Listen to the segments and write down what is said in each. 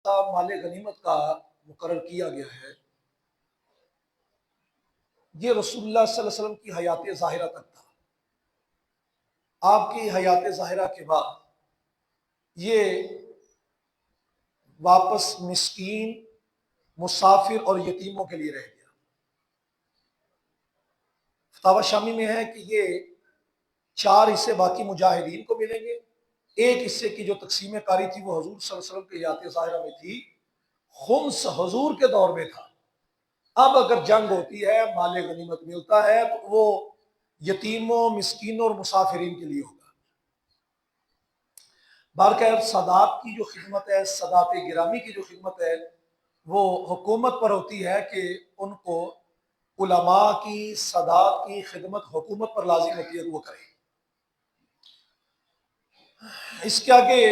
مال غنیمت کا مقرر کیا گیا ہے، یہ رسول اللہ صلی اللہ علیہ وسلم کی حیات ظاہرہ تک تھا۔ آپ کی حیات ظاہرہ کے بعد یہ واپس مسکین، مسافر اور یتیموں کے لیے رہ گیا۔ فتاوی شامی میں ہے کہ یہ 4 حصے باقی مجاہدین کو ملیں گے، ایک حصے کی جو تقسیم کاری تھی وہ حضور صلی اللہ علیہ وسلم کے حیات ظاہرہ میں تھی، خمس حضور کے دور میں تھا۔ اب اگر جنگ ہوتی ہے، مال غنیمت ملتا ہے تو وہ یتیموں، مسکینوں اور مسافرین کے لیے ہوگا۔ بارکہ سادات کی جو خدمت ہے، سادات گرامی کی جو خدمت ہے، وہ حکومت پر ہوتی ہے کہ ان کو علماء کی، سادات کی خدمت حکومت پر لازم ہوتی ہے کہ وہ کرے۔ اس کے آگے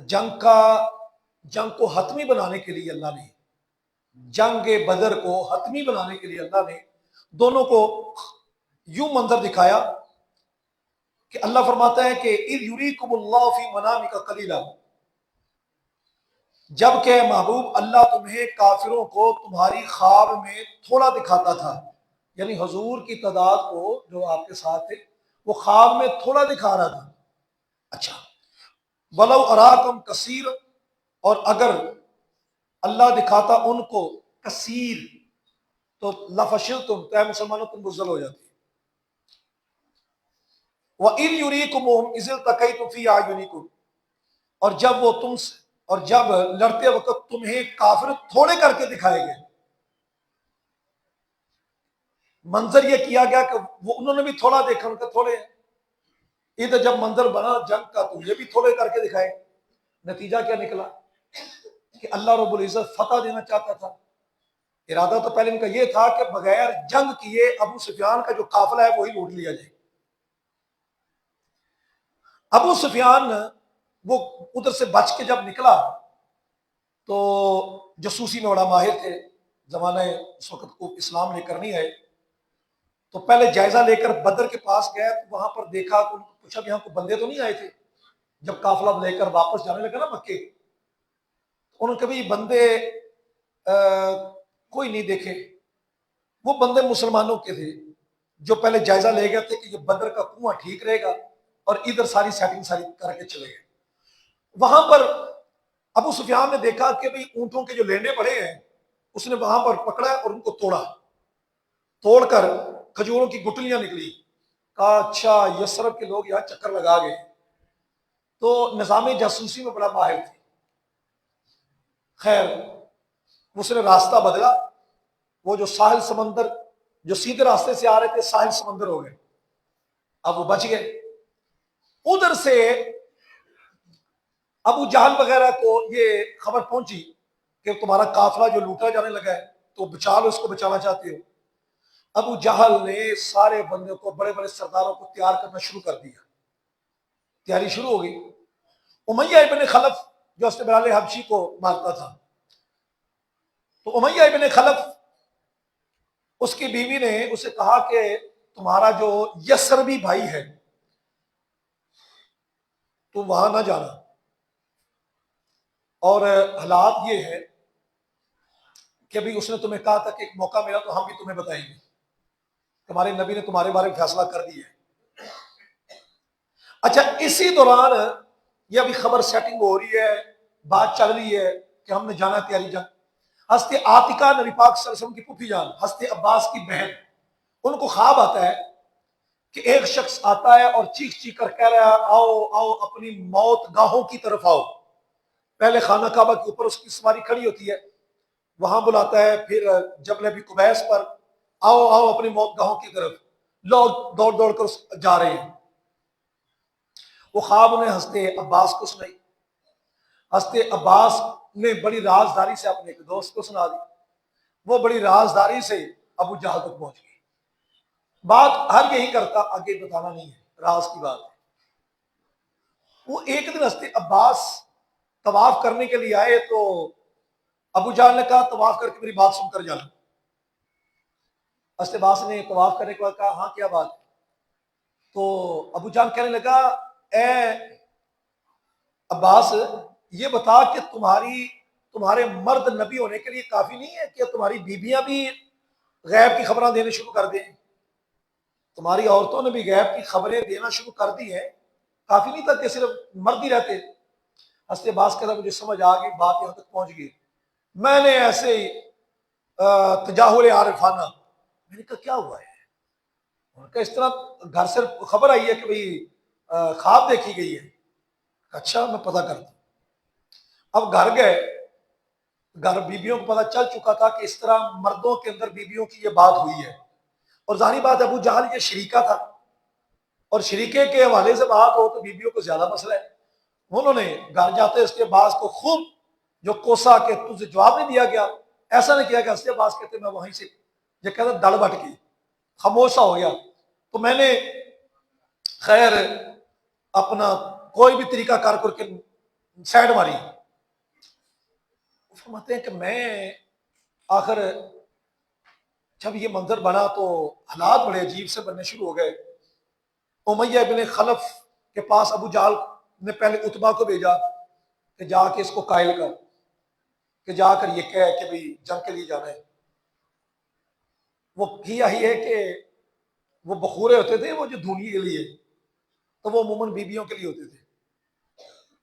جنگ کو حتمی بنانے کے لیے اللہ نے، جنگ بدر کو حتمی بنانے کے لیے اللہ نے دونوں کو یوں منظر دکھایا کہ اللہ فرماتا ہے کہ اذ یریکم اللہ فی منامک قلیلا، جب کہ محبوب اللہ تمہیں کافروں کو تمہاری خواب میں تھوڑا دکھاتا تھا، یعنی حضور کی تعداد کو جو آپ کے ساتھ تھے وہ خواب میں تھوڑا دکھا رہا تھا۔ اچھا، ولو اراکم کثیر، اور اگر اللہ دکھاتا ان کو کثیر تو لفشلتم، تو اے مسلمانوں تم بزدل ہو جاتے۔ وَإِذْ يُرِيكُمُهُمْ إِذِ الْتَقَيْتُمْ فِي أَعْيُنِكُمْ، اور جب وہ تم سے، اور جب لڑتے وقت تمہیں کافر تھوڑے کر کے دکھائے گئے، منظر یہ کیا گیا کہ وہ انہوں نے بھی تھوڑا دیکھا، ان کا تھوڑے ہیں۔ ادھر جب منظر بنا جنگ کا تو یہ بھی تھوڑے کر کے دکھائے، نتیجہ کیا نکلا کہ اللہ رب العزت فتح دینا چاہتا تھا۔ ارادہ تو پہلے ان کا یہ تھا کہ بغیر جنگ کیے ابو سفیان کا جو قافلہ ہے وہی لوٹ لیا جائے۔ ابو سفیان وہ ادھر سے بچ کے جب نکلا تو جاسوسی میں بڑا ماہر تھے، زمانہ اس وقت کو اسلام لے کر نہیں آئے، تو پہلے جائزہ لے کر بدر کے پاس گئے تو وہاں پر دیکھا تو پوچھا کہ یہاں کو بندے تو نہیں آئے تھے؟ جب قافلہ لے کر واپس جانے لگا نا مکے، انہوں نے کبھی بندے کوئی نہیں دیکھے، وہ بندے مسلمانوں کے تھے جو پہلے جائزہ لے گئے تھے کہ یہ بدر کا کنواں ٹھیک رہے گا، اور ادھر ساری سیٹنگ ساری کر کے چلے گئے۔ وہاں پر ابو سفیان نے دیکھا کہ بھئی اونٹوں کے جو لینڈے پڑے ہیں، اس نے وہاں پر پکڑا اور ان کو توڑا، توڑ کر کھجوروں کی گٹلیاں نکلی، کہا اچھا یثرب کے لوگ یہاں چکر لگا گئے۔ تو نظام جاسوسی میں بڑا ماہر تھے، خیر اس نے راستہ بدلا، وہ جو ساحل سمندر جو سیدھے راستے سے آ رہے تھے ساحل سمندر ہو گئے، اب وہ بچ گئے۔ ادھر سے ابو جہل وغیرہ کو یہ خبر پہنچی کہ تمہارا قافلہ جو لوٹا جانے لگا ہے تو بچا لو، اس کو بچانا چاہتے ہو۔ ابو جہل نے سارے بندوں کو، بڑے بڑے سرداروں کو تیار کرنا شروع کر دیا، تیاری شروع ہو گئی۔ امیہ ابن خلف جو حضرت بلال حبشی کو مارتا تھا، تو امیہ ابن خلف اس کی بیوی نے اسے کہا کہ تمہارا جو یسربی بھائی ہے تو وہاں نہ جانا، اور حالات یہ ہے کہ ابھی اس نے تمہیں کہا تھا کہ ایک موقع ملا تو ہم بھی تمہیں بتائیں گے، تمہارے نبی نے تمہارے بارے میں فیصلہ کر دیا ہے۔ اچھا، اسی دوران یہ ابھی خبر سیٹنگ ہو رہی ہے، بات چل رہی ہے کہ ہم نے جانا تیاری جنگ۔ حضرت عاتقہ نبی پاک صلی اللہ علیہ وسلم کی پھوپھی جان، حضرت عباس کی بہن، ان کو خواب آتا ہے کہ ایک شخص آتا ہے اور چیخ چیخ کر کہہ رہا ہے آؤ آؤ اپنی موت گاہوں کی طرف آؤ۔ پہلے خانہ کعبہ کے اوپر اس کی سواری کھڑی ہوتی ہے، وہاں بلاتا ہے، پھر جبل ابی قبیس پر آؤ آؤ اپنی موت گاہوں کی طرف، لوگ دوڑ دوڑ کر جا رہے ہیں۔ وہ خواب انہیں حضرت عباس کو سنائی، حضرت عباس نے بڑی رازداری سے اپنے ایک دوست کو سنا دی، وہ بڑی رازداری سے ابو جہل تک پہنچ گئی۔ بات ہر یہی کرتا، آگے بتانا نہیں ہے، راز کی بات ہے۔ وہ ایک دن حضرت عباس طواف کرنے کے لیے آئے تو ابو جہل نے کہا طواف کر کے میری بات سن کر جانا۔ حضرت عباس نے طواف کرنے کے بعد کہا ہاں کیا بات ہے؟ تو ابو جہل کہنے لگا اے عباس، یہ بتا کہ تمہارے مرد نبی ہونے کے لیے کافی نہیں ہے کہ تمہاری بیویاں بھی غیب کی خبریں دینے شروع کر دیں؟ تمہاری عورتوں نے بھی غیب کی خبریں دینا شروع کر دی ہیں، کافی نہیں تھا کہ صرف مرد ہی رہتے؟ حضرت عباس کہتا مجھے سمجھ آ گئی، بات یہاں تک پہنچ گئی، میں نے ایسے ہی تجاہل عارفانہ، میں نے کہا کیا ہوا ہے؟ انہوں نے کہا اس طرح گھر سے خبر آئی ہے کہ بھئی خواب دیکھی گئی ہے۔ اچھا میں پتہ کرتا ہوں۔ اب گھر گئے، گھر بیویوں کو پتہ چل چکا تھا کہ اس طرح مردوں کے اندر بیویوں کی یہ بات ہوئی ہے، اور ظاہری بات ابو جہل یہ شریکہ تھا، اور شریکے کے حوالے سے بات ہو تو بیویوں کو زیادہ مسئلہ ہے۔ انہوں نے گھر جاتے اس کے بعد کو خوب جو کوسا کہ تجھے جواب نہیں دیا گیا، ایسا نہیں کیا کہ اس کے بعد کہتے میں وہیں سے یہ کہتا دڑ بٹ گئی، خاموشا ہو گیا۔ تو میں نے خیر اپنا کوئی بھی طریقہ کار کر کے سائڈ ماری۔ فرماتے ہیں کہ میں آخر جب یہ منظر بنا تو حالات بڑے عجیب سے بننے شروع ہو گئے۔ امیہ ابن خلف کے پاس ابو جہل نے پہلے عتبہ کو بھیجا کہ جا کے اس کو قائل کر، کہ جا کر یہ کہے کہ بھئی جنگ کے لیے جانا ہے۔ وہ کیا ہی ہے کہ وہ بخورے ہوتے تھے وہ جو دھونی کے لیے، تو وہ عموماً بیویوں کے لیے ہوتے تھے،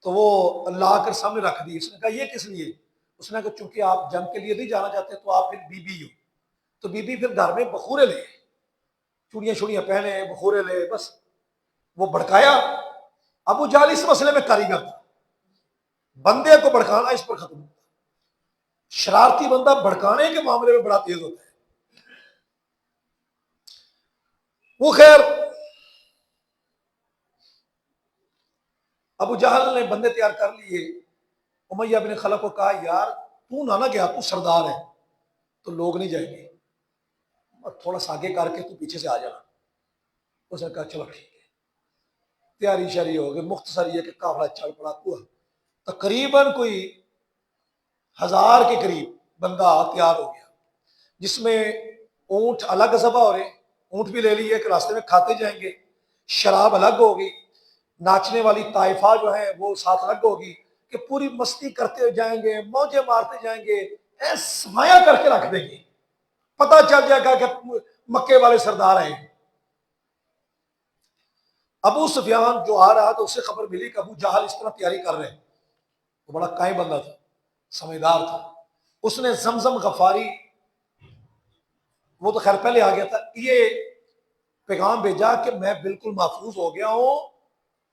تو وہ لا کر سامنے رکھ دی۔ اس نے کہا یہ کس لیے؟ اس نے کہا چونکہ آپ جنگ کے لیے نہیں جانا چاہتے تو آپ پھر بی بی ہو، تو بی بی پھر گھر میں بخورے لے، چوڑیاں شوڑیاں پہنے، بخورے لے، بس وہ بھڑکایا۔ ابو جہل اس مسئلے میں کاریگر تھا، بندے کو بھڑکانا اس پر ختم ہوتا، شرارتی بندہ بھڑکانے کے معاملے میں بڑا تیز ہوتا ہے۔ وہ خیر ابو جہل نے بندے تیار کر لیے، امیہ بن خلف کو کہا یار تو نہ گیا، تو سردار ہے تو لوگ نہیں جائیں گے، تھوڑا سا آگے کر کے تو پیچھے سے آ جانا۔ اس نے کہا چلو ٹھیک ہے، تیاری شاری ہو گئی، مختصر یہ کہ قافلہ چل پڑا، تقریباً کوئی 1000 کے قریب بندہ تیار ہو گیا، جس میں اونٹ الگ ذبح ہو رہے، اونٹ بھی لے لیے کہ راستے میں کھاتے جائیں گے، شراب الگ ہوگی، ناچنے والی طائفہ جو ہے وہ ساتھ الگ ہوگی، کہ پوری مستی کرتے جائیں گے، موجے مارتے جائیں گے، صفایا کر کے رکھ دیں گے، پتہ چل جائے گا کہ مکے والے سردار ہیں۔ ابو سفیان جو آ رہا تو اسے خبر ملی کہ ابو جہل اس طرح تیاری کر رہے ہیں، وہ بڑا قائم بندہ تھا، سمجھدار تھا۔ اس نے زمزم غفاری، وہ تو خیر پہلے آ گیا تھا، یہ پیغام بھیجا کہ میں بالکل محفوظ ہو گیا ہوں،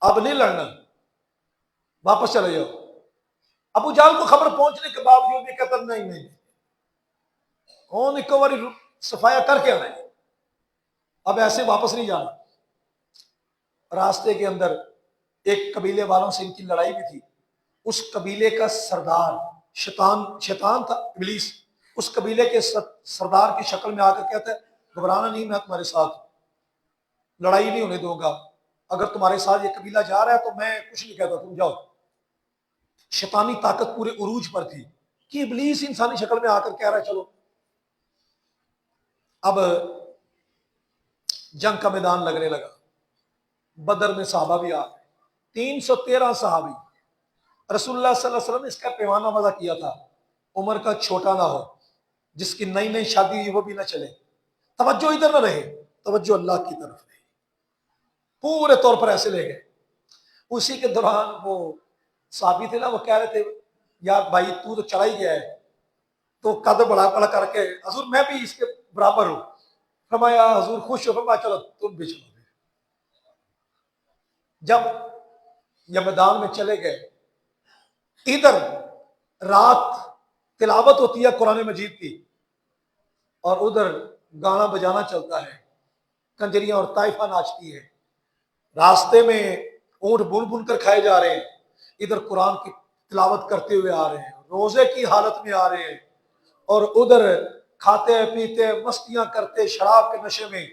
اب نہیں لڑنا، واپس چلے جاؤ۔ ابو جہل کو خبر پہنچنے کے باوجود بھی کہتا نہیں ایک بار صفایا کر کے آنا ہے، اب ایسے واپس نہیں جانا۔ راستے کے اندر ایک قبیلے والوں سے ان کی لڑائی بھی تھی، اس قبیلے کا سردار شیطان تھا، ابلیس، اس قبیلے کے سردار کی شکل میں آ کر کہتا ہے گھبرانا نہیں، میں تمہارے ساتھ لڑائی نہیں ہونے دوں گا، اگر تمہارے ساتھ یہ قبیلہ جا رہا ہے تو میں کچھ نہیں کہتا، تم جاؤ۔ شیطانی طاقت پورے عروج پر تھی کہ ابلیس انسانی شکل میں آ کر کہہ رہا ہے چلو۔ اب جنگ کا میدان لگنے لگا، بدر میں صحابہ بھی آ گئے، 313 صحابی۔ رسول اللہ صلی اللہ علیہ وسلم نے اس کا پیمانہ وضع کیا تھا، عمر کا چھوٹا نہ ہو، جس کی نئی نئی شادی ہوئی وہ بھی نہ چلے، توجہ ادھر نہ رہے، توجہ اللہ کی طرف رہے، پورے طور پر ایسے لے گئے۔ اسی کے دوران وہ صحابی تھے نا، وہ کہہ رہے تھے یار بھائی تو چلا ہی گیا ہے، تو قد بڑا بڑا کر کے حضور میں بھی اس کے برابر ہوں، فرمایا حضور خوش ہو، فرمایا چلو تم بھی چلو۔ جب یہ میدان میں چلے گئے، ادھر رات تلاوت ہوتی ہے قرآن مجید کی، اور ادھر گانا بجانا چلتا ہے، کنجریاں اور طائفہ ناچتی ہے، راستے میں اونٹ بن بن کر کھائے جا رہے ہیں، ادھر قرآن کی تلاوت کرتے ہوئے آ رہے ہیں، روزے کی حالت میں آ رہے ہیں، اور ادھر کھاتے پیتے مستیاں کرتے شراب کے نشے میں،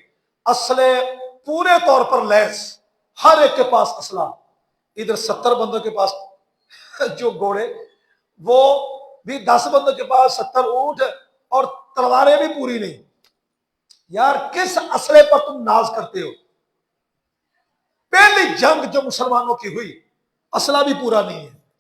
اسلحے پورے طور پر لیس، ہر ایک کے پاس اسلحہ، ادھر 70 بندوں کے پاس جو گھوڑے، وہ بھی 10 بندوں کے پاس 70 اونٹ، اور تلواریں بھی پوری نہیں۔ یار کس اسلحے پر تم ناز کرتے ہو؟ پہلی جنگ جو مسلمانوں کی ہوئی اسلحہ بھی پورا نہیں ہے،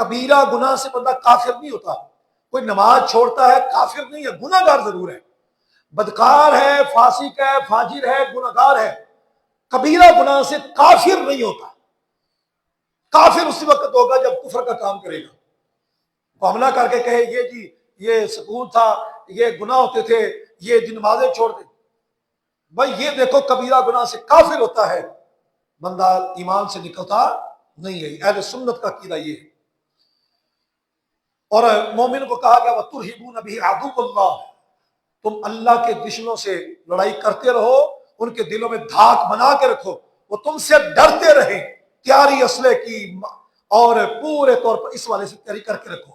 کبیرہ گناہ سے بندہ کافر نہیں ہوتا. کوئی نماز چھوڑتا ہے کافر نہیں ہے، گناہ گار ضرور ہے، بدکار ہے، فاسق ہے، فاجر ہے، گناہ گار ہے، کبیرہ گناہ سے کافر نہیں ہوتا. کافر اسی وقت ہوگا جب کفر کا کام کرے گا، وہ حملہ کر کے کہے یہ جی یہ سکول تھا، یہ گناہ ہوتے تھے، یہ نمازیں چھوڑ دے. بھائی یہ دیکھو کبیرہ گناہ سے کافر ہوتا ہے، بندہ ایمان سے نکلتا نہیں ہے. اہل سنت کا عقیدہ یہ ہے. اور مومن کو کہا گیا وَتُرْهِبُونَ بِهِ عَدُوَّ اللَّهِ، تم اللہ کے دشمنوں سے لڑائی کرتے رہو، ان کے دلوں میں دھاک بنا کے رکھو، وہ تم سے ڈرتے رہیں، تیاری اسلحے کی اور پورے طور پر اس والے سے تیاری کر کے رکھو.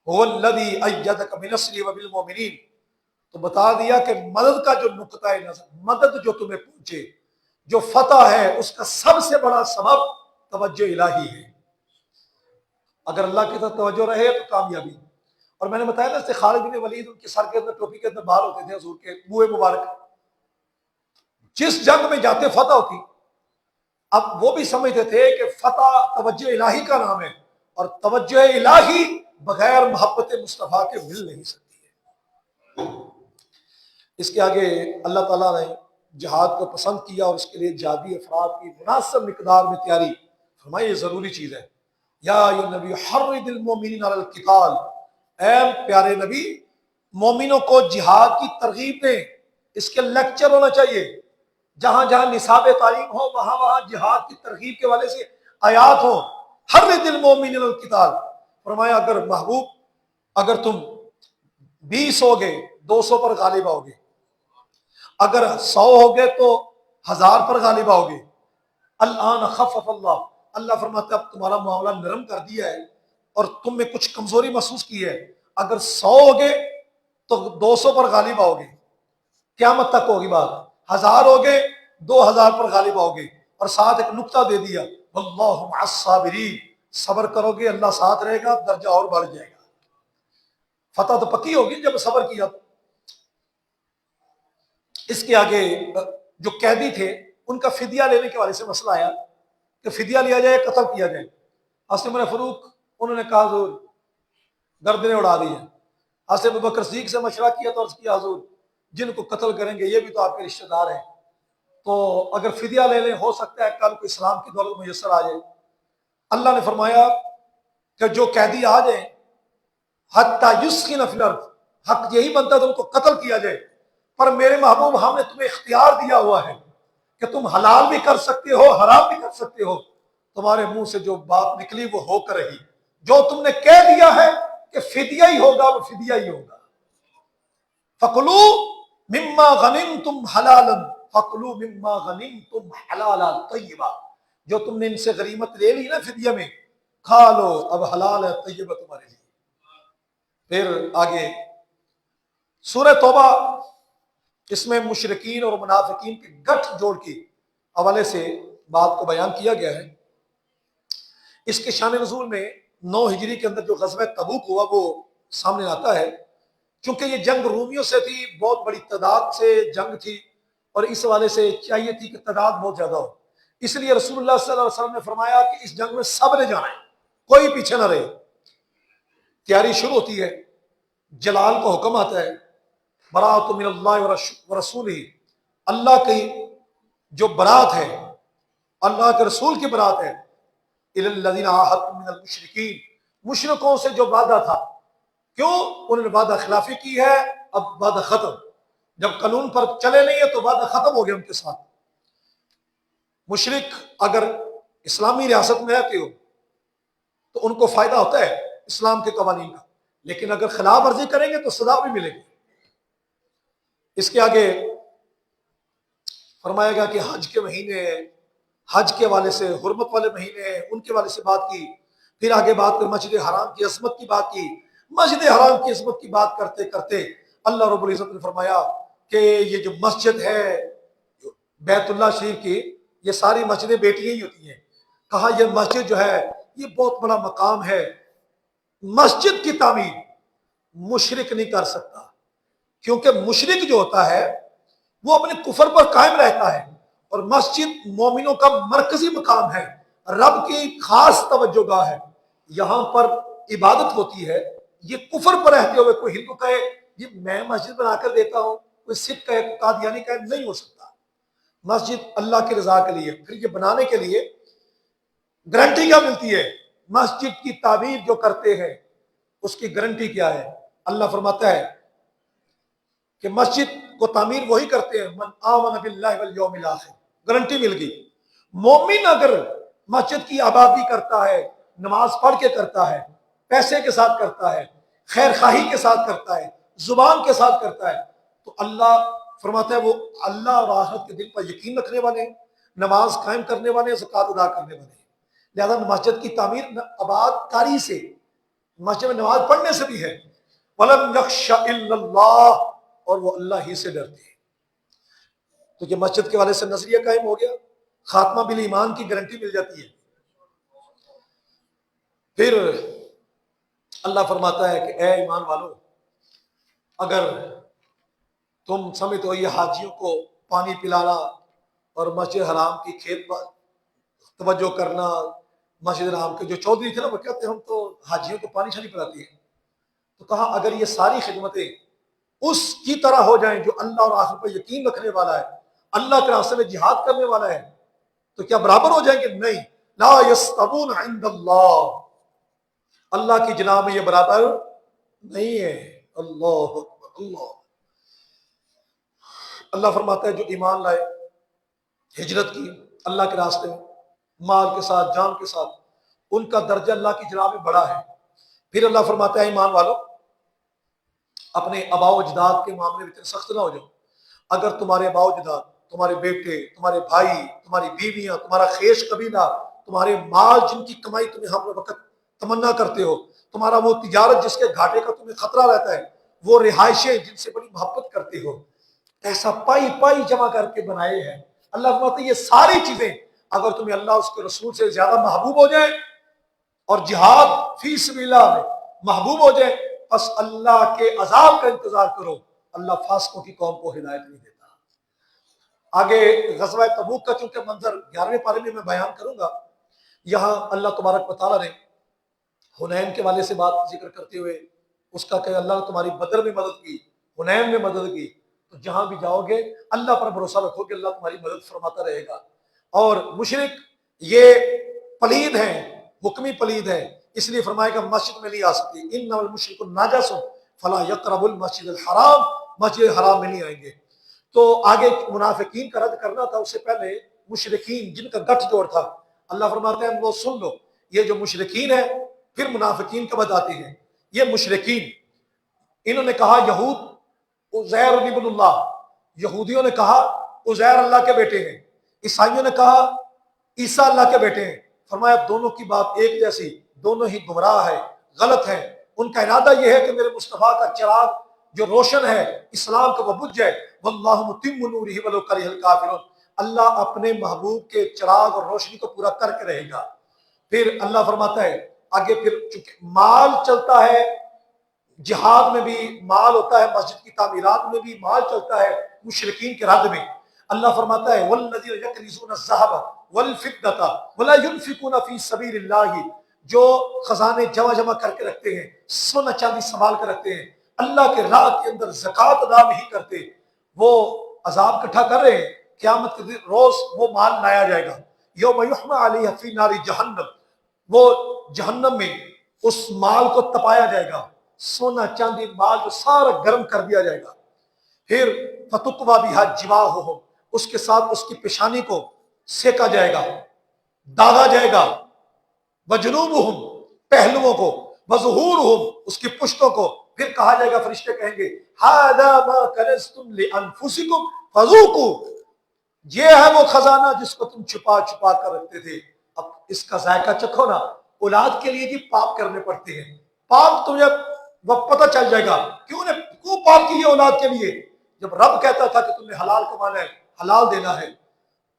هُوَ الَّذِي أَيَّدَكَ بِنَصْرِهِ وَبِالْمُؤْمِنِينَ، تو بتا دیا کہ مدد کا جو نقطہ نظر، مدد جو تمہیں پہنچے، جو فتح ہے، اس کا سب سے بڑا سبب توجہ الہی ہے. اگر اللہ کی طرف توجہ رہے تو کامیابی. اور میں نے بتایا نا خالد بن ولید، ان کے سر کے اندر ٹوپی کے اندر بال ہوتے تھے حضور کے منہ مبارک، جس جنگ میں جاتے فتح ہوتی. اب وہ بھی سمجھتے تھے کہ فتح توجہ الہی کا نام ہے، اور توجہ الہی بغیر محبت مصطفیٰ کے مل نہیں سکتی ہے. اس کے آگے اللہ تعالیٰ نے جہاد کو پسند کیا، اور اس کے لیے جہادی افراد کی مناسب مقدار میں تیاری فرمائی، یہ ضروری چیز ہے. یا ایھا النبی حرض المؤمنین علی القتال، اے پیارے نبی مومنوں کو جہاد کی ترغیب دیں. اس کے لیکچر ہونا چاہیے، جہاں جہاں نصاب تعلیم ہو وہاں وہاں جہاد کی ترغیب کے والے سے آیات ہوں. حرض المؤمنین علی القتال، فرمایا اگر محبوب اگر تم 20 ہوگے 200 پر غالب آؤ گے، اگر 100 ہوگے تو 1000 پر غالب آؤ گے. الآن خفف اللہ، اللہ فرماتا ہے اب تمہارا معاملہ نرم کر دیا ہے اور تم میں کچھ کمزوری محسوس کی ہے. اگر 100 ہوگے تو 200 پر غالب آؤ گے، قیامت تک ہوگی بات. 1000 ہوگے 2000 پر غالب آؤ گے. اور ساتھ ایک نقطہ دے دیا واللہ مع الصابرین، صبر کرو گے اللہ ساتھ رہے گا، درجہ اور بڑھ جائے گا. فتح تو پکی ہوگی جب صبر کیا. اس کے آگے جو قیدی تھے ان کا فدیہ لینے کے والے سے مسئلہ آیا کہ فدیہ لیا جائے، قتل کیا جائے. حضرت عمر فاروق انہوں نے کہا حضور گردنیں اڑا دی ہیں. حضرت ابوبکر صدیق سے مشورہ کیا تو عرض کیا حضور جن کو قتل کریں گے یہ بھی تو آپ کے رشتہ دار ہیں، تو اگر فدیہ لے لیں ہو سکتا ہے کل کو اسلام کی دولت میسر آ جائے. اللہ نے فرمایا کہ جو قیدی آ جائیں حتی یسخن فی الارض، حق یہی بنتا ہے تو ان کو قتل کیا جائے، پر میرے محبوب ہم نے تمہیں اختیار دیا ہوا ہے کہ تم حلال بھی کر سکتے ہو حرام بھی کر سکتے ہو. تمہارے منہ سے جو بات نکلی وہ ہو کر رہی، جو تم نے کہہ دیا ہے کہ فدیہ ہی ہوگا وہ فدیہ ہی ہوگا. فَكُلُوا مِمَّا غَنِمْتُمْ حَلَالًا، فَكُلُوا مِمَّا غَنِمْتُمْ حَلَالًا طَيِّبًا، جو تم نے ان سے غنیمت لے لی نا فدیہ میں، کھا لو اب حلال ہے طیبہ تمہارے لیے. پھر آگے سورہ توبہ، اس میں مشرکین اور منافقین کے گٹھ جوڑ کے حوالے سے بات کو بیان کیا گیا ہے. اس کے شان نزول میں 9 ہجری کے اندر جو غزوہ تبوک ہوا وہ سامنے آتا ہے. چونکہ یہ جنگ رومیوں سے تھی، بہت بڑی تعداد سے جنگ تھی، اور اس حوالے سے چاہیے تھی کہ تعداد بہت زیادہ ہو. اس لیے رسول اللہ صلی اللہ علیہ وسلم نے فرمایا کہ اس جنگ میں سب نے جانا ہے، کوئی پیچھے نہ رہے. تیاری شروع ہوتی ہے، جلال کو حکم آتا ہے برات من اللہ ورسولہ، اللہ کی جو برات ہے، اللہ کے رسول کی برات ہے. الی الذین عاہدتم من المشرکین، مشرکوں سے جو وعدہ تھا، کیوں انہوں نے وعدہ خلافی کی ہے، اب وعدہ ختم، جب قانون پر چلے نہیں ہے تو وعدہ ختم ہو گیا ان کے ساتھ. مشرک اگر اسلامی ریاست میں رہتے ہو تو ان کو فائدہ ہوتا ہے اسلام کے قوانین کا، لیکن اگر خلاف ورزی کریں گے تو سزا بھی ملے گی. اس کے آگے فرمایا گیا کہ حج کے مہینے، حج کے والے سے حرمت والے مہینے ان کے والے سے بات کی. پھر آگے بات کر مسجد حرام کی عظمت کی بات کی. مسجد حرام کی عظمت کی بات کرتے کرتے اللہ رب العزت نے فرمایا کہ یہ جو مسجد ہے بیت اللہ شریف کی، یہ ساری مسجدیں بیٹیاں ہی ہوتی ہیں. کہا یہ مسجد جو ہے یہ بہت بڑا مقام ہے، مسجد کی تعمیر مشرک نہیں کر سکتا، کیونکہ مشرک جو ہوتا ہے وہ اپنے کفر پر قائم رہتا ہے، اور مسجد مومنوں کا مرکزی مقام ہے، رب کی خاص توجہ گاہ ہے. یہاں پر عبادت ہوتی ہے، یہ کفر پر رہتے ہوئے کوئی ہندو کہے یہ میں مسجد بنا کر دیتا ہوں، کوئی سکھ کہے، کوئی قادیانی کہے، نہیں ہو سکتا۔ مسجد اللہ کی رضا کے لیے، پھر یہ بنانے کے لیے گارنٹی کیا ملتی ہے؟ مسجد کی تعمیر جو کرتے ہیں اس کی گارنٹی کیا ہے؟ اللہ فرماتا ہے کہ مسجد کو تعمیر وہی کرتے ہیں من آمن باللہ والیوم الاخر، گارنٹی مل گئی۔ مومن اگر مسجد کی آبادی کرتا ہے، نماز پڑھ کے کرتا ہے، پیسے کے ساتھ کرتا ہے، خیر خواہی کے ساتھ کرتا ہے، زبان کے ساتھ کرتا ہے، تو اللہ فرماتا ہے وہ اللہ اور آخرت کے دن پر یقین رکھنے والے ہیں، نماز قائم کرنے والے ہیں، زکوٰۃ ادا کرنے والے ہیں۔ لہذا مسجد کی تعمیر آباد کاری سے، مسجد میں نماز پڑھنے سے بھی ہے۔ وَلَمْ يَخْشَ إِلَّا اللَّهُ، اور وہ اللہ ہی سے ڈرتے ہیں۔ تو یہ مسجد کے والے سے نظریہ قائم ہو گیا، خاتمہ بالایمان کی گارنٹی مل جاتی ہے۔ پھر اللہ فرماتا ہے کہ اے ایمان والو، اگر تم سمجھتے ہو یہ حاجیوں کو پانی پلانا اور مسجد حرام کی کھیت پر توجہ کرنا، مسجد حرام کے جو چودھری تھے نا وہ کہتے ہیں ہم تو حاجیوں کو پانی چھانی پلاتے ہیں، تو کہا اگر یہ ساری خدمتیں اس کی طرح ہو جائیں جو اللہ اور آخرت پر یقین رکھنے والا ہے، اللہ کے راستے میں جہاد کرنے والا ہے، تو کیا برابر ہو جائیں گے؟ نہیں، لا یستوون عند اللہ، اللہ کی جناب میں یہ برابر نہیں ہے۔ اللہ اکبر، اللہ فرماتا ہے جو ایمان لائے، ہجرت کی اللہ کے راستے میں، مال کے ساتھ، جان کے ساتھ، ان کا درجہ اللہ کی جناب میں بڑا ہے۔ پھر اللہ فرماتا ہے ایمان والو، اپنے آباء و اجداد کے معاملے میں اتنے سخت نہ ہو جاؤ۔ اگر تمہارے آباء و اجداد، تمہارے بیٹے، تمہارے بھائی، تمہاری بیویاں، تمہارا خیش قبیلہ، تمہارے مال جن کی کمائی تمہیں ہر وقت تمنا کرتے ہو، تمہارا وہ تجارت جس کے گھاٹے کا تمہیں خطرہ رہتا ہے، وہ رہائشیں جن سے بڑی محبت کرتے ہو، ایسا پائی پائی جمع کر کے بنائے ہیں۔ اللہ فرماتا ہے یہ ساری چیزیں اگر تمہیں اللہ اس کے رسول سے زیادہ محبوب ہو جائیں اور جہاد فی سبیل اللہ میں محبوب ہو جائے، بس اللہ کے عذاب کا انتظار کرو، اللہ فاسقوں کی قوم کو ہدایت نہیں دیتا۔ آگے غزوہ تبوک کا چونکہ منظر 11ویں پارے میں بیان کروں گا، یہاں اللہ تبارک و تعالیٰ نے حنین کے والے سے بات ذکر کرتے ہوئے اس کا کہ اللہ نے تمہاری بدر میں مدد کی، حنین میں مدد کی، تو جہاں بھی جاؤ گے اللہ پر بھروسہ رکھو کہ اللہ تمہاری مدد فرماتا رہے گا۔ اور مشرک یہ پلید ہیں، حکمی پلید ہیں، اس لیے فرمایا کہ مسجد میں نہیں آ سکتی، انما المشرک نجس فلا یقرب المسجد الحرام، مسجد حرام میں نہیں آئیں گے۔ تو آگے منافقین کا رد کرنا تھا، اس سے پہلے مشرکین جن کا گٹھ جوڑ تھا، اللہ فرماتے ہیں وہ سن لو، یہ جو مشرکین ہیں، پھر منافقین کا بتاتے ہیں۔ یہ مشرکین انہوں نے کہا یہود عزیر ابن اللہ، یہودیوں نے کہا عزیر اللہ کے بیٹے ہیں، عیسائیوں نے کہا عیسیٰ اللہ کے بیٹے ہیں۔ فرمایا دونوں کی بات ایک جیسی، دونوں ہی گمراہ ہے، غلط ہے۔ ان کا ارادہ یہ ہے کہ میرے مصطفیٰ کا چراغ جو روشن ہے اسلام کا وہ بجھ جائے، واللہ متم نورہ ولو کرہ الکافرون، اللہ اپنے محبوب کے چراغ اور روشنی کو پورا کر کے رہے گا۔ پھر اللہ فرماتا ہے آگے، پھر چونکہ مال چلتا ہے، جہاد میں بھی مال ہوتا ہے، مسجد کی تعمیرات میں بھی مال چلتا ہے، مشرکین کے رد میں اللہ فرماتا ہے والذین یکنزون الذھب والفضة ولا ينفقون فی سبیل اللہ، جو خزانے جمع کر کے رکھتے ہیں، سونا چاندی سنبھال کر رکھتے ہیں، اللہ کے راہ کے اندر زکوٰۃ ادا نہیں کرتے، وہ عذاب اکٹھا کر رہے ہیں، قیامت کے روز وہ مال لایا جائے گا، یوم یحمى علیہ فی نار جہنم، وہ جہنم میں اس مال کو تپایا جائے گا، سونا چاندی مال جو سارا گرم کر دیا جائے گا۔ پھر فتقویٰ بہا جباہہم، اس کے ساتھ اس کی پیشانی کو سیکا جائے گا، داغا جائے گا، وجنوبہم، پہلوؤں کو، وظہورہم، اس کی پشتوں کو، پھر کہا جائے گا، فرشتے کہیں گے ھذا ما کنزتم لانفسکم فذوقوا، یہ ہے وہ خزانہ جس کو تم چھپا چھپا کر رکھتے تھے، اب اس کا ذائقہ چکھو نا۔ اولاد کے لیے جی پاپ کرنے پڑتے ہیں، پاپ تمہیں وہ پتہ چل جائے گا کیوں پاپ کی اولاد کے لیے، جب رب کہتا تھا کہ تم نے حلال کمانا ہے، حلال دینا ہے،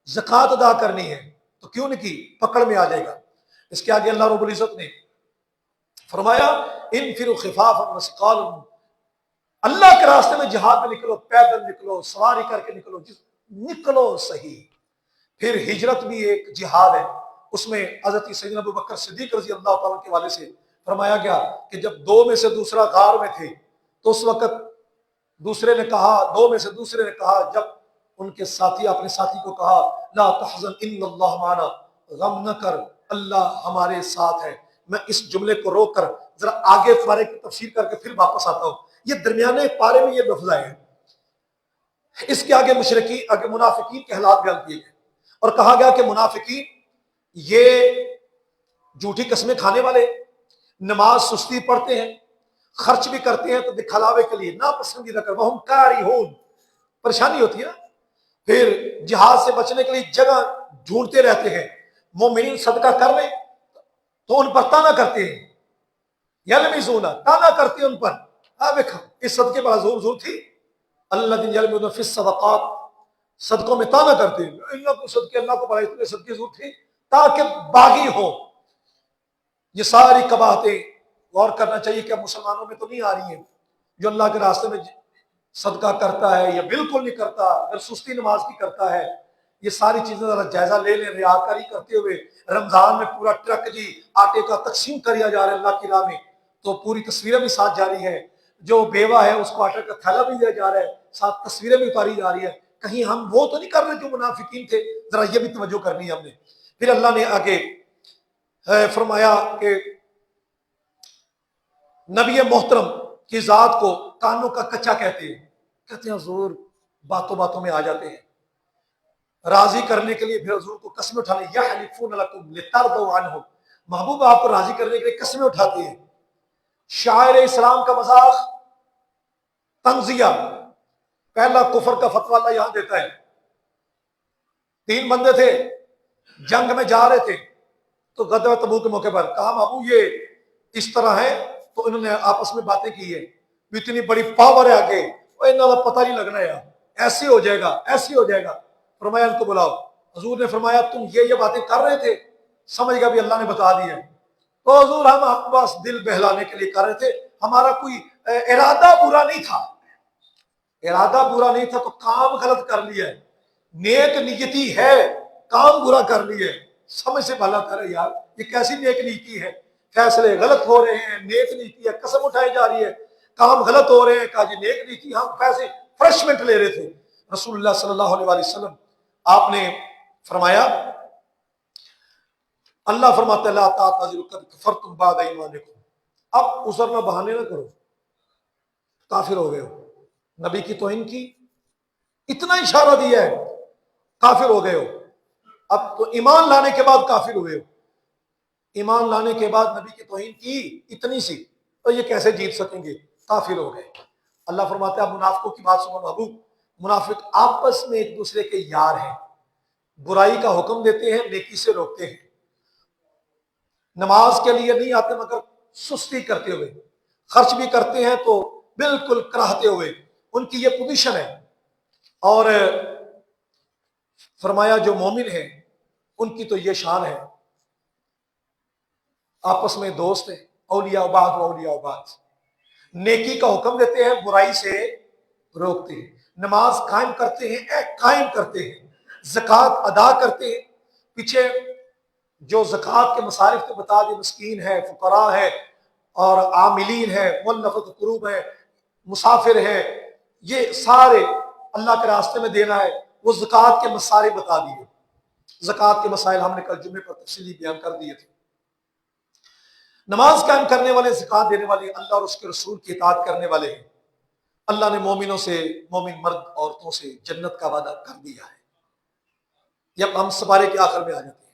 زکوٰۃ ادا کرنی ہے، تو کیوں نہیں کی، پکڑ میں آ جائے گا۔ اس کے آگے اللہ رب العزت نے فرمایا انفروا خفافا وثقالا، اللہ کے راستے میں جہاد میں نکلو، پیدل نکلو، سواری کر کے نکلو، نکلو صحیح۔ پھر ہجرت بھی ایک جہاد ہے، اس میں حضرت سیدنا ابو بکر صدیق رضی اللہ تعالیٰ کے والے سے فرمایا گیا کہ جب دو میں سے دوسرا غار میں تھے تو اس وقت دو میں سے دوسرے نے کہا جب ان کے ساتھی اپنے ساتھی کو کہا لا تحزن ان اللہ معنا، غم نہ کر اللہ ہمارے ساتھ ہے. میں اس جملے کو روک کر ذرا آگے پارے کی تفسیر کر کے پھر واپس آتا ہوں. یہ درمیانے پارے میں یہ لفظ ہے. اس کے آگے آگے منافقین کے حالات بیان کیے گئے اور کہا گیا کہ منافقین یہ جھوٹی قسمیں کھانے والے، نماز سستی پڑھتے ہیں، خرچ بھی کرتے ہیں تو دکھلاوے کے لیے، ناپسندیدہ کر وہم کارہون، پریشانی ہوتی ہے نا. پھر جہاد سے بچنے کے لیے جگہ ڈھونڈتے رہتے ہیں. مومنین صدقہ کر لیں تو ان پر تانا کرتے ہیں، یلمزون، تانا کرتے ہیں ان پر. اس صدقے پر حضور تھی اللہ دن یلمزون فی الصدقات، صدقوں میں تانا کرتے ہیں اللہ کو صدقے، اللہ کو بڑھائی صدقے ضرور تھی تاکہ باغی ہو. یہ ساری قباحتیں غور کرنا چاہیے کہ مسلمانوں میں تو نہیں آ رہی ہیں. جو اللہ کے راستے میں صدقہ کرتا ہے یا بالکل نہیں کرتا، اگر سستی نماز کی کرتا ہے، یہ ساری چیزیں ذرا جائزہ لے لیں. ریاکاری کرتے ہوئے رمضان میں پورا ٹرک آٹے کا تقسیم کیا جا رہا ہے اللہ کی راہ میں، تو پوری تصویریں بھی ساتھ جاری ہے. جو بیوہ ہے اس کو آٹے کا تھیلا بھی دیا جا رہا ہے، ساتھ تصویریں بھی اتاری جا رہی ہے. کہیں ہم وہ تو نہیں کر رہے جو منافقین تھے؟ ذرا یہ بھی توجہ کرنی ہے ہم نے. پھر اللہ نے آگے فرمایا کہ نبی محترم کی ذات کو کانوں کا کچا کہتے ہیں حضور باتوں باتوں میں آ جاتے ہیں راضی کرنے کے لیے. پھر حضور کو قسمیں اٹھانے، یحلفون لکم لترضوا عنہم، محبوب آپ کو راضی کرنے کے لیے قسمیں اٹھاتے ہیں. شاعر اسلام کا مذاق، تنزیہ، پہلا کفر کا فتویٰ اللہ یہاں دیتا ہے. 3 بندے تھے، جنگ میں جا رہے تھے تو غزوہ تبوک کے موقع پر کہا محبوب یہ اس طرح ہے، تو انہوں نے آپس میں باتیں کی ہے، اتنی بڑی پاور ہے آگے، انہوں نے پتہ نہیں لگنا ہے، ایسے ہو جائے گا ایسے ہو جائے گا. فرمایا ان کو بلاؤ. حضور نے فرمایا تم یہ باتیں کر رہے تھے؟ سمجھ گیا بھی اللہ نے بتا دی ہے. تو حضور ہم بس دل بہلانے کے لیے کر رہے تھے، ہمارا کوئی ارادہ برا نہیں تھا. ارادہ برا نہیں تھا تو کام غلط کر لیا ہے، نیک نیتی ہے کام برا کر لیا ہے. سمجھ سے بھلا کرے یار، یہ کیسی نیک نیتی ہے؟ فیصلے غلط ہو رہے ہیں، نیک نیتی ہے، قسم اٹھائی جا رہی ہے، کام غلط ہو رہے ہیں. کہا جی نیک نیتی، ہم پیسے فرشمنٹ لے رہے تھے. رسول اللہ صلی اللہ علیہ وسلم آپ نے فرمایا، اللہ فرماتا ہے لا تعتذروا قد کفرتم بعد ایمانکم، اب عذر نہ بہانے نہ کرو، کافر ہو گئے ہو. نبی کی توہین کی، اتنا اشارہ دیا ہے، کافر ہو گئے ہو. اب تو ایمان لانے کے بعد کافر ہوئے ہو، ایمان لانے کے بعد نبی کی توہین کی اتنی سی، تو یہ کیسے جیت سکیں گے؟ کافر ہو گئے. اللہ فرماتا ہے اب منافقوں کی بات سنو محبوب، منافق آپس میں ایک دوسرے کے یار ہیں، برائی کا حکم دیتے ہیں، نیکی سے روکتے ہیں. نماز کے لیے نہیں آتے مگر سستی کرتے ہوئے، خرچ بھی کرتے ہیں تو بالکل کراہتے ہوئے. ان کی یہ پوزیشن ہے. اور فرمایا جو مومن ہیں ان کی تو یہ شان ہے، آپس میں دوست ہیں، اولیاء بعض و اولیاء بعض، نیکی کا حکم دیتے ہیں، برائی سے روکتے ہیں، نماز قائم کرتے ہیں، قائم کرتے ہیں، زکوٰۃ ادا کرتے ہیں. پیچھے جو زکوٰۃ کے مصارف کو بتا دے، مسکین ہے، فقراء ہے اور عاملین ہے، مؤلفۃ قلوب ہے، مسافر ہے، یہ سارے اللہ کے راستے میں دینا ہے. وہ زکوٰۃ کے مصارف بتا دیے. زکوٰۃ کے مسائل ہم نے کل جمعے پر تفصیلی بیان کر دیے تھے. نماز قائم کرنے والے، زکوٰۃ دینے والے، اللہ اور اس کے رسول کی اطاعت کرنے والے ہیں. اللہ نے مومنوں سے، مومن مرد عورتوں سے جنت کا وعدہ کر دیا ہے. جب ہم سپارے کے آخر میں آ جاتے ہیں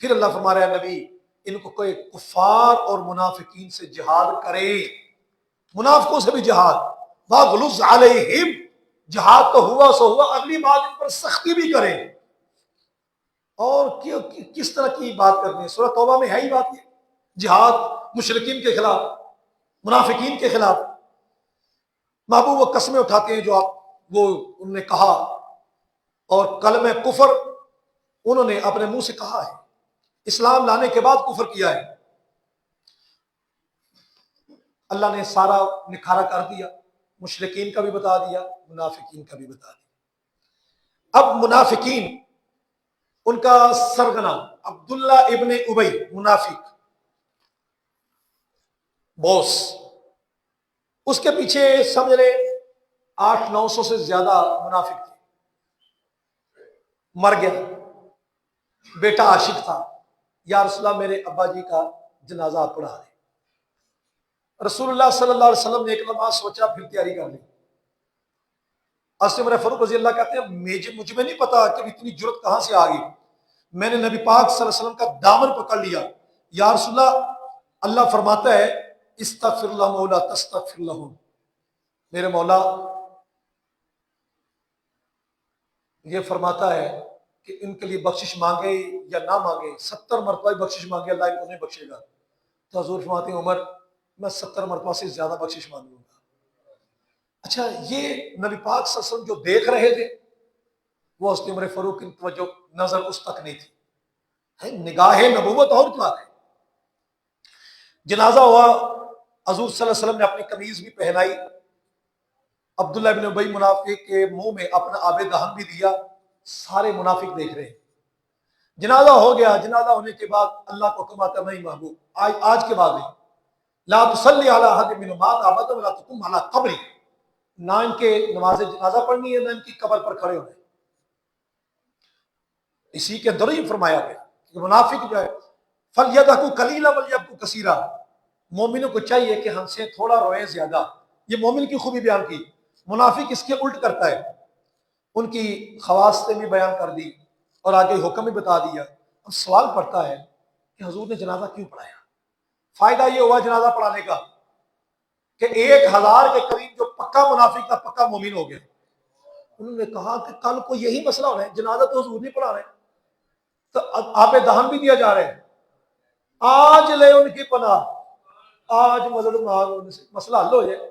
پھر اللہ فرما رہا ہے نبی ان کو کوئی کفار اور منافقین سے جہاد کرے، منافقوں سے بھی جہاد، وَغْلُظْ عَلَيْهِمْ، جہاد تو ہوا سو ہوا، اگلی بات ان پر سختی بھی کرے. اور کس طرح کی بات کرنی ہے؟ سورہ توبہ میں ہے ہی بات یہ، جہاد مشرکین کے خلاف، منافقین کے خلاف. محبوب وہ قسمیں اٹھاتے ہیں جو انہوں نے کہا، اور کلمہ کفر انہوں نے اپنے منہ سے کہا ہے، اسلام لانے کے بعد کفر کیا ہے. اللہ نے سارا نکھارا کر دیا، مشرکین کا بھی بتا دیا، منافقین کا بھی بتا دیا. اب منافقین ان کا سرگنا عبداللہ ابن ابی، منافق بوس، اس کے پیچھے سمجھ لے 800-900 سے زیادہ منافق تھے. مر گیا، بیٹا عاشق تھا، یا رسول اللہ میرے ابا جی کا جنازہ آپ پڑھا دیں. رسول اللہ صلی اللہ علیہ وسلم نے ایک لمحہ سوچا، پھر تیاری کر لی. عمر فاروق رضی اللہ کہتے ہیں مجھے نہیں پتا کہ اتنی جرت کہاں سے آ گئی. میں نے نبی پاک صلی اللہ علیہ وسلم کا دامن پکڑ لیا. یا رسول اللہ، اللہ فرماتا ہے استغفر اللہ مولا تستغفر لہم، میرے مولا یہ فرماتا ہے کہ ان کے لیے بخشش مانگے یا نہ مانگے، 70 مرتبہ بخشش مانگے اللہ ان کو نہیں بخشے گا. تو حضور فرماتے ہیں عمر میں 70 مرتبہ سے زیادہ بخشش مانگوں گا. اچھا، یہ نبی پاک صلی اللہ علیہ وسلم جو دیکھ رہے تھے وہ حضرت عمر فاروق کی توجہ نظر اس تک نہیں تھی. نگاہ نبوت اور کیا ہے. جنازہ ہوا، حضور صلی اللہ علیہ وسلم نے اپنی قمیض بھی پہنائی، عبداللہ بن ابی منافق کے منہ میں اپنا آب دہن بھی دیا. سارے منافق دیکھ رہے ہیں. جنازہ ہو گیا. جنازہ ہونے کے بعد اللہ کو حکم آتا نہیں محبوب آج کے بعد نہیں، لا تصلی علی احد منہم مات ابدا ولا تقم علی قبری، نہ ان کے نماز جنازہ پڑھنی ہے نہ ان کی قبر پر کھڑے ہونے. اسی کے اندر ہی فرمایا گیا کہ منافق جو ہے فلیضحکوا قلیلا ولیبکوا کثیرا، مومنوں کو چاہیے کہ ہنسیں تھوڑا روئیں زیادہ. یہ مومن کی خوبی بیان کی. منافق اس کے الٹ کرتا ہے. ان کی خواصیں بھی بیان کر دی اور آگے حکم بھی بتا دیا. اب سوال پڑتا ہے کہ حضور نے جنازہ کیوں پڑھایا؟ فائدہ یہ ہوا جنازہ پڑھانے کا کہ 1000 کے قریب جو پکا منافق تھا پکا مومن ہو گیا. انہوں نے کہا کہ کل کو یہی مسئلہ ہونا ہے، جنازہ تو حضور نہیں پڑھا رہے، تو آب دہن بھی دیا جا رہا ہے. آج لے ان کی پناہ، آج مدد مانگ، مسئلہ حل ہو جائے.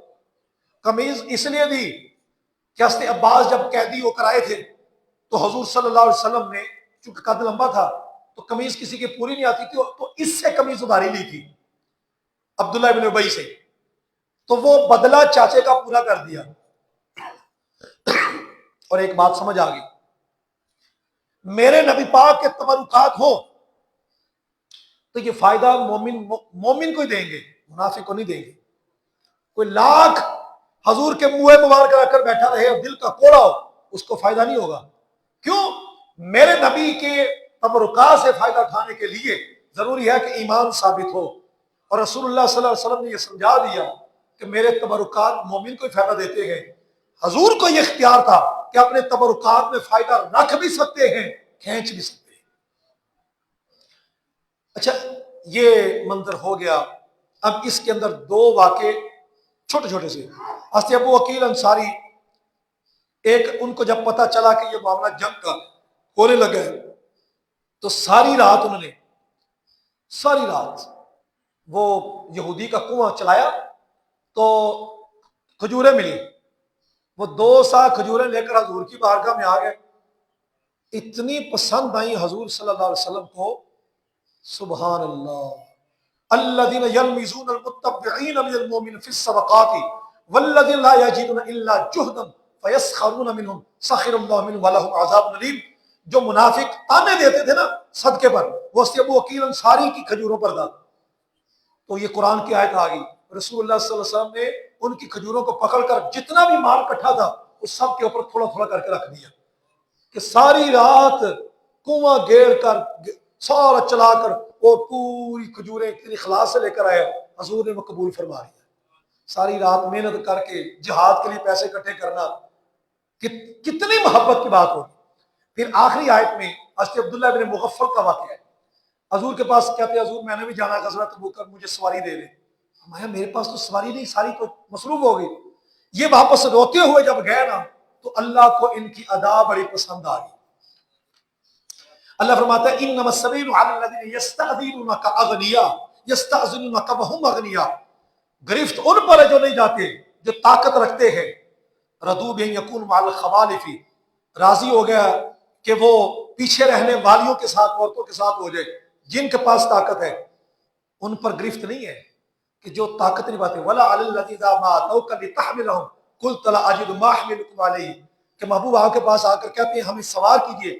قمیض اس لیے دی کہ حضرت عباس جب قیدی ہو کر آئے تھے تو حضور صلی اللہ علیہ وسلم نے چونکہ قد لمبا تھا تو قمیض کسی کی پوری نہیں آتی تھی، تو اس سے قمیض ادھاری لی تھی عبداللہ ابن ابی سے، تو وہ بدلہ چاچے کا پورا کر دیا. اور ایک بات سمجھ آ گئی، میرے نبی پاک کے تبرکات ہو تو یہ فائدہ مومن کو ہی دیں گے، منافق کو نہیں دیں گے. کوئی لاکھ حضور کے منہ مبارک رکھ کر بیٹھا رہے اور دل کا کوڑا ہو، اس کو فائدہ نہیں ہوگا. کیوں؟ میرے نبی کے تبرکات سے فائدہ اٹھانے کے لیے ضروری ہے کہ ایمان ثابت ہو. اور رسول اللہ صلی اللہ علیہ وسلم نے یہ سمجھا دیا کہ میرے تبرکات مومن کو ہی فائدہ دیتے ہیں. حضور کو یہ اختیار تھا کہ اپنے تبرکات میں فائدہ رکھ بھی سکتے ہیں، کھینچ بھی سکتے ہیں. اچھا، یہ منظر ہو گیا. اب اس کے اندر 2 واقعے چھوٹے چھوٹے سے. حضرت ابو عقیل انصاری، ایک ان کو جب پتہ چلا کہ یہ معاملہ جنگ کا ہونے لگا ہے تو ساری رات وہ یہودی کا کنواں چلایا تو کھجوریں ملی. وہ 2 سا کھجوریں لے کر حضور کی بارگاہ میں آ گئے. اتنی پسند آئی حضور صلی اللہ علیہ وسلم کو، سبحان اللہ. الذين يلمزون المتبعين من المؤمنين في الصدقات والذين لا يجدون الا جهدا فيسخرون منهم سخر الله منهم ولهم عذاب اليم. جو منافق تانے دیتے تھے نا صدقے پر، وہ ابو عقیل انصاری کی کھجوروں پر تھا. تو یہ قرآن کی آیت آ گئی. رسول اللہ صلی اللہ علیہ وسلم نے ان کی کھجوروں کو پکڑ کر جتنا بھی مال اکٹھا تھا اس سب کے اوپر تھوڑا تھوڑا کر کے رکھ دیا کہ ساری رات کنواں گھیر کر سارا چلا کر وہ پوری کھجوریں اتنی اخلاص سے لے کر آیا. حضور نے وہ قبول فرما لیا. ساری رات محنت کر کے جہاد کے لیے پیسے اکٹھے کرنا کتنی محبت کی بات ہوگی. پھر آخری آیت میں حضرت عبداللہ بن مغفل کا واقعہ ہے. حضور کے پاس کہتے ہیں حضور میں نے بھی جانا غزوہ تبوک کر، مجھے سواری دے دیں. میرے پاس تو سواری نہیں، ساری تو مصروف ہو گئی. یہ واپس روتے ہوئے جب گئے نا تو اللہ کو ان کی ادا بڑی پسند آ گئی. اللہ فرماتا ہے انما السبیل علی الذین یستأذنونک اغنیاء یستأذنونک وهم اغنیاء. گرفت ان پر ہے جو نہیں جاتے، جو طاقت رکھتے ہیں. رضوا بان یکونوا مع الخوالف، راضی ہو گیا کہ وہ پیچھے رہنے والیوں کے ساتھ، عورتوں کے ساتھ ہو جائے. جن کے پاس طاقت ہے ان پر گرفت نہیں ہے کہ جو طاقت نہیں پاتے. ولا علی الذین اذا ما اتوک لتحملهم قلت لا اجد ما احملکم علیہ، کہ محبوب آپ کے پاس آ کر کہتے ہیں ہمیں سوار کیجئے،